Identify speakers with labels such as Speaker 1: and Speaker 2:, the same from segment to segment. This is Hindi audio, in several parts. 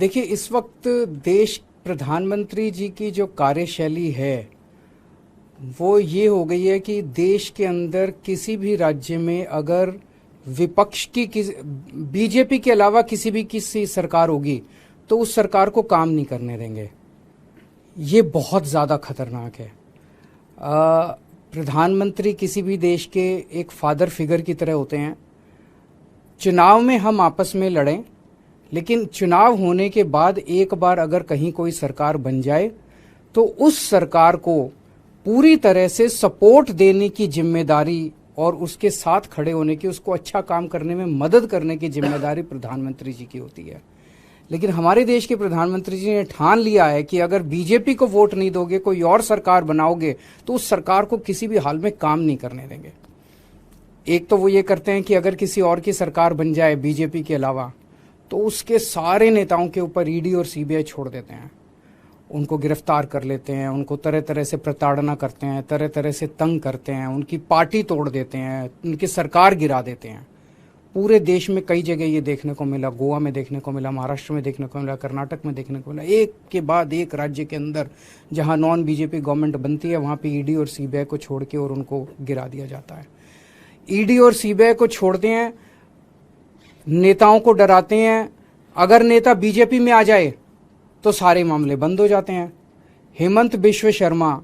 Speaker 1: देखिए, इस वक्त देश प्रधानमंत्री जी की जो कार्यशैली है वो ये हो गई है कि देश के अंदर किसी भी राज्य में अगर विपक्ष की बीजेपी के अलावा किसी सरकार होगी तो उस सरकार को काम नहीं करने देंगे। ये बहुत ज़्यादा खतरनाक है। प्रधानमंत्री किसी भी देश के एक फादर फिगर की तरह होते हैं। चुनाव में हम आपस में लड़ें, लेकिन चुनाव होने के बाद एक बार अगर कहीं कोई सरकार बन जाए तो उस सरकार को पूरी तरह से सपोर्ट देने की जिम्मेदारी और उसके साथ खड़े होने की, उसको अच्छा काम करने में मदद करने की जिम्मेदारी प्रधानमंत्री जी की होती है। लेकिन हमारे देश के प्रधानमंत्री जी ने ठान लिया है कि अगर बीजेपी को वोट नहीं दोगे, कोई और सरकार बनाओगे तो उस सरकार को किसी भी हाल में काम नहीं करने देंगे। एक तो वो ये करते हैं कि अगर किसी और की सरकार बन जाए बीजेपी के अलावा तो उसके सारे नेताओं के ऊपर ईडी और सीबीआई छोड़ देते हैं, उनको गिरफ्तार कर लेते हैं, उनको तरह तरह से प्रताड़ना करते हैं, तरह तरह से तंग करते हैं, उनकी पार्टी तोड़ देते हैं, उनकी सरकार गिरा देते हैं। पूरे देश में कई जगह ये देखने को मिला, गोवा में देखने को मिला, महाराष्ट्र में देखने को मिला, कर्नाटक में देखने को मिला। एक के बाद एक राज्य के अंदर जहां नॉन बीजेपी गवर्नमेंट बनती है वहां पे ईडी और सीबीआई को छोड़ के और उनको गिरा दिया जाता है। ईडी और सीबीआई को छोड़ते हैं, नेताओं को डराते हैं। अगर नेता बीजेपी में आ जाए तो सारे मामले बंद हो जाते हैं। हेमंत बिश्व शर्मा,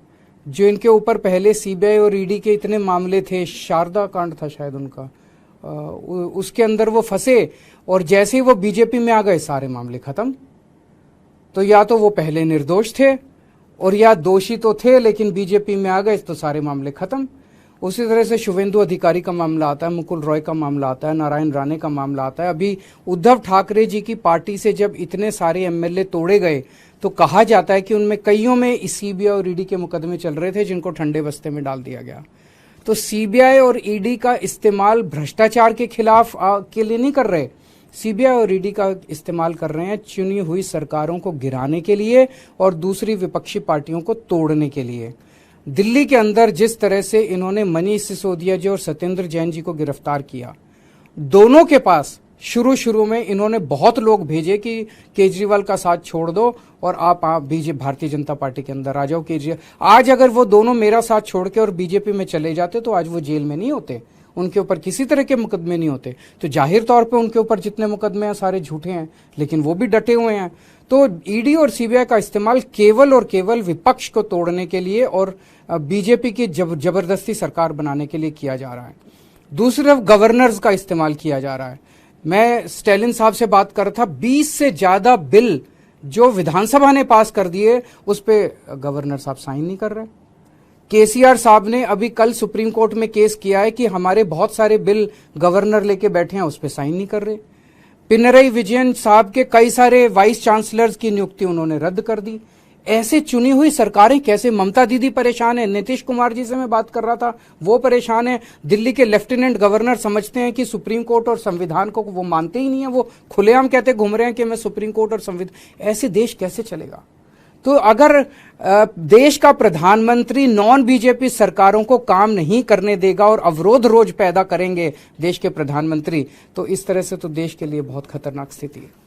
Speaker 1: जो इनके ऊपर पहले सीबीआई और ईडी के इतने मामले थे, शारदा कांड था शायद उनका, उसके अंदर वो फंसे और जैसे ही वो बीजेपी में आ गए सारे मामले खत्म। तो या तो वो पहले निर्दोष थे और या दोषी तो थे लेकिन बीजेपी में आ गए तो सारे मामले खत्म। उसी तरह से शुभेंदु अधिकारी का मामला आता है, मुकुल रॉय का मामला आता है, नारायण राणे का मामला आता है। अभी उद्धव ठाकरे जी की पार्टी से जब इतने सारे एमएलए तोड़े गए तो कहा जाता है कि उनमें कईयों में सीबीआई और ईडी के मुकदमे चल रहे थे जिनको ठंडे बस्ते में डाल दिया गया। तो सीबीआई और ईडी का इस्तेमाल भ्रष्टाचार के खिलाफ के लिए नहीं कर रहे, सीबीआई और ईडी का इस्तेमाल कर रहे हैं चुनी हुई सरकारों को गिराने के लिए और दूसरी विपक्षी पार्टियों को तोड़ने के लिए। दिल्ली के अंदर जिस तरह से इन्होंने मनीष सिसोदिया जी और सत्येंद्र जैन जी को गिरफ्तार किया, दोनों के पास शुरू में इन्होंने बहुत लोग भेजे कि केजरीवाल का साथ छोड़ दो और आप भारतीय जनता पार्टी के अंदर आ जाओ। केजरीवाल आज अगर वो दोनों मेरा साथ छोड़ के और बीजेपी में चले जाते तो आज वो जेल में नहीं होते, उनके ऊपर किसी तरह के मुकदमे नहीं होते। तो जाहिर तौर पे उनके ऊपर जितने मुकदमे हैं सारे झूठे हैं, लेकिन वो भी डटे हुए हैं। तो ईडी और सीबीआई का इस्तेमाल केवल और केवल विपक्ष को तोड़ने के लिए और बीजेपी की जबरदस्ती सरकार बनाने के लिए किया जा रहा है। दूसरी तरफ गवर्नर्स का इस्तेमाल किया जा रहा है। मैं स्टैलिन साहब से बात कर रहा था, 20 से ज्यादा बिल जो विधानसभा ने पास कर दिए उस पे गवर्नर साहब साइन नहीं कर रहे। केसीआर साहब ने अभी कल सुप्रीम कोर्ट में केस किया है कि हमारे बहुत सारे बिल गवर्नर लेके बैठे हैं, उस पे साइन नहीं कर रहे। पिनरई विजयन साहब के कई सारे वाइस चांसलर्स की नियुक्ति उन्होंने रद्द कर दी। ऐसे चुनी हुई सरकारें कैसे? ममता दीदी परेशान है, नीतीश कुमार जी से मैं बात कर रहा था, वो परेशान है। दिल्ली के लेफ्टिनेंट गवर्नर समझते हैं कि सुप्रीम कोर्ट और संविधान को वो मानते ही नहीं है, वो खुलेआम कहते घूम रहे हैं कि मैं सुप्रीम कोर्ट और संविधान। ऐसे देश कैसे चलेगा? तो अगर देश का प्रधानमंत्री नॉन बीजेपी सरकारों को काम नहीं करने देगा और अवरोध रोज पैदा करेंगे देश के प्रधानमंत्री, तो इस तरह से तो देश के लिए बहुत खतरनाक स्थिति है।